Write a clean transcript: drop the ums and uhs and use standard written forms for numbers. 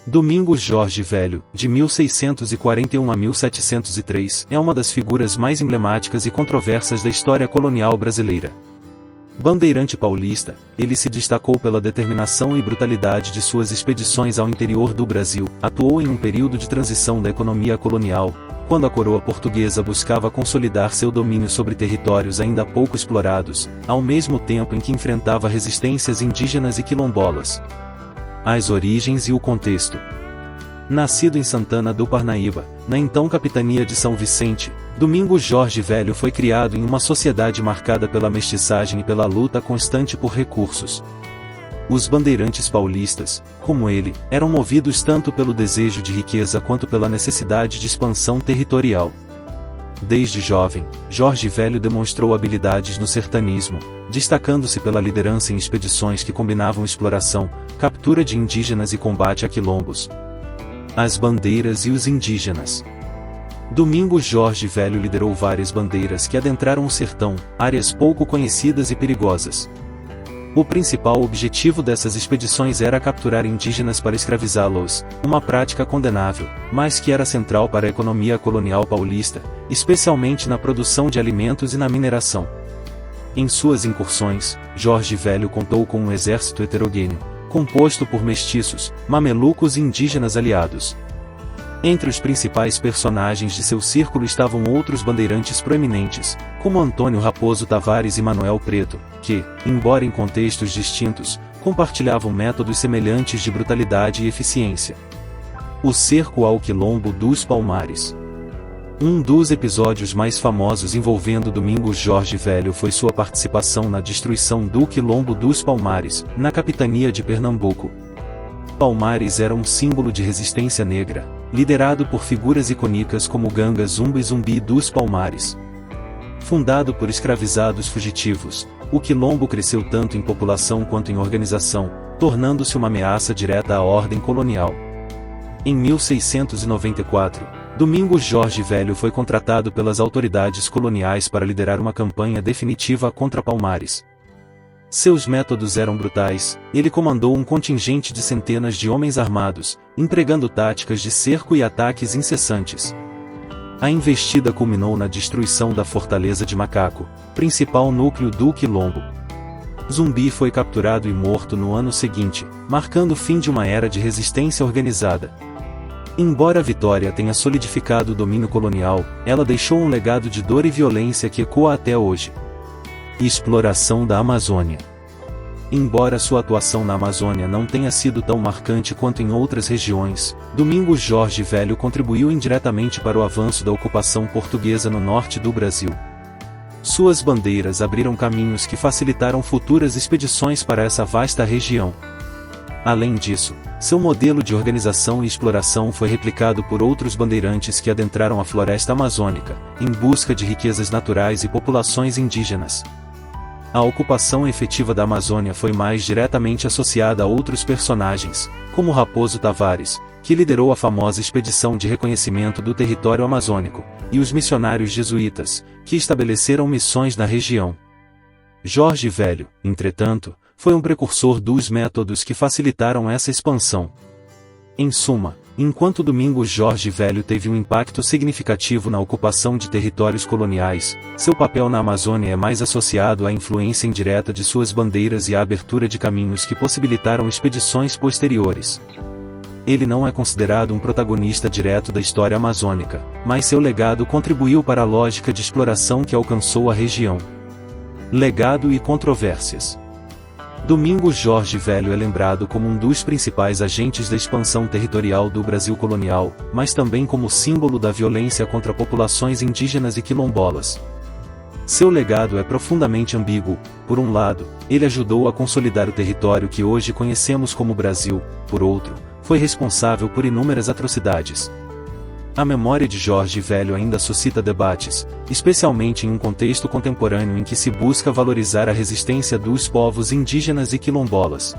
Domingos Jorge Velho, de 1641 a 1703, é uma das figuras mais emblemáticas e controversas da história colonial brasileira. Bandeirante paulista, ele se destacou pela determinação e brutalidade de suas expedições ao interior do Brasil, atuou em um período de transição da economia colonial, quando a coroa portuguesa buscava consolidar seu domínio sobre territórios ainda pouco explorados, ao mesmo tempo em que enfrentava resistências indígenas e quilombolas. As origens e o contexto. Nascido em Santana do Parnaíba, na então capitania de São Vicente, Domingos Jorge Velho foi criado em uma sociedade marcada pela mestiçagem e pela luta constante por recursos. Os bandeirantes paulistas, como ele, eram movidos tanto pelo desejo de riqueza quanto pela necessidade de expansão territorial. Desde jovem, Jorge Velho demonstrou habilidades no sertanismo, destacando-se pela liderança em expedições que combinavam exploração, captura de indígenas e combate a quilombos. As bandeiras e os indígenas. Domingos Jorge Velho liderou várias bandeiras que adentraram o sertão, áreas pouco conhecidas e perigosas. O principal objetivo dessas expedições era capturar indígenas para escravizá-los, uma prática condenável, mas que era central para a economia colonial paulista, especialmente na produção de alimentos e na mineração. Em suas incursões, Jorge Velho contou com um exército heterogêneo, composto por mestiços, mamelucos e indígenas aliados. Entre os principais personagens de seu círculo estavam outros bandeirantes proeminentes, como Antônio Raposo Tavares e Manuel Preto, que, embora em contextos distintos, compartilhavam métodos semelhantes de brutalidade e eficiência. O cerco ao Quilombo dos Palmares. Um dos episódios mais famosos envolvendo Domingos Jorge Velho foi sua participação na destruição do Quilombo dos Palmares, na capitania de Pernambuco. Palmares era um símbolo de resistência negra, liderado por figuras icônicas como Ganga Zumba e Zumbi dos Palmares. Fundado por escravizados fugitivos, o quilombo cresceu tanto em população quanto em organização, tornando-se uma ameaça direta à ordem colonial. Em 1694, Domingos Jorge Velho foi contratado pelas autoridades coloniais para liderar uma campanha definitiva contra Palmares. Seus métodos eram brutais, ele comandou um contingente de centenas de homens armados, empregando táticas de cerco e ataques incessantes. A investida culminou na destruição da Fortaleza de Macaco, principal núcleo do Quilombo. Zumbi foi capturado e morto no ano seguinte, marcando o fim de uma era de resistência organizada. Embora a vitória tenha solidificado o domínio colonial, ela deixou um legado de dor e violência que ecoa até hoje. Exploração da Amazônia. Embora sua atuação na Amazônia não tenha sido tão marcante quanto em outras regiões, Domingos Jorge Velho contribuiu indiretamente para o avanço da ocupação portuguesa no norte do Brasil. Suas bandeiras abriram caminhos que facilitaram futuras expedições para essa vasta região. Além disso, seu modelo de organização e exploração foi replicado por outros bandeirantes que adentraram a floresta amazônica, em busca de riquezas naturais e populações indígenas. A ocupação efetiva da Amazônia foi mais diretamente associada a outros personagens, como Raposo Tavares, que liderou a famosa expedição de reconhecimento do território amazônico, e os missionários jesuítas, que estabeleceram missões na região. Jorge Velho, entretanto, foi um precursor dos métodos que facilitaram essa expansão. Em suma, enquanto Domingos Jorge Velho teve um impacto significativo na ocupação de territórios coloniais, seu papel na Amazônia é mais associado à influência indireta de suas bandeiras e à abertura de caminhos que possibilitaram expedições posteriores. Ele não é considerado um protagonista direto da história amazônica, mas seu legado contribuiu para a lógica de exploração que alcançou a região. Legado e controvérsias. Domingos Jorge Velho é lembrado como um dos principais agentes da expansão territorial do Brasil colonial, mas também como símbolo da violência contra populações indígenas e quilombolas. Seu legado é profundamente ambíguo. Por um lado, ele ajudou a consolidar o território que hoje conhecemos como Brasil, por outro, foi responsável por inúmeras atrocidades. A memória de Jorge Velho ainda suscita debates, especialmente em um contexto contemporâneo em que se busca valorizar a resistência dos povos indígenas e quilombolas.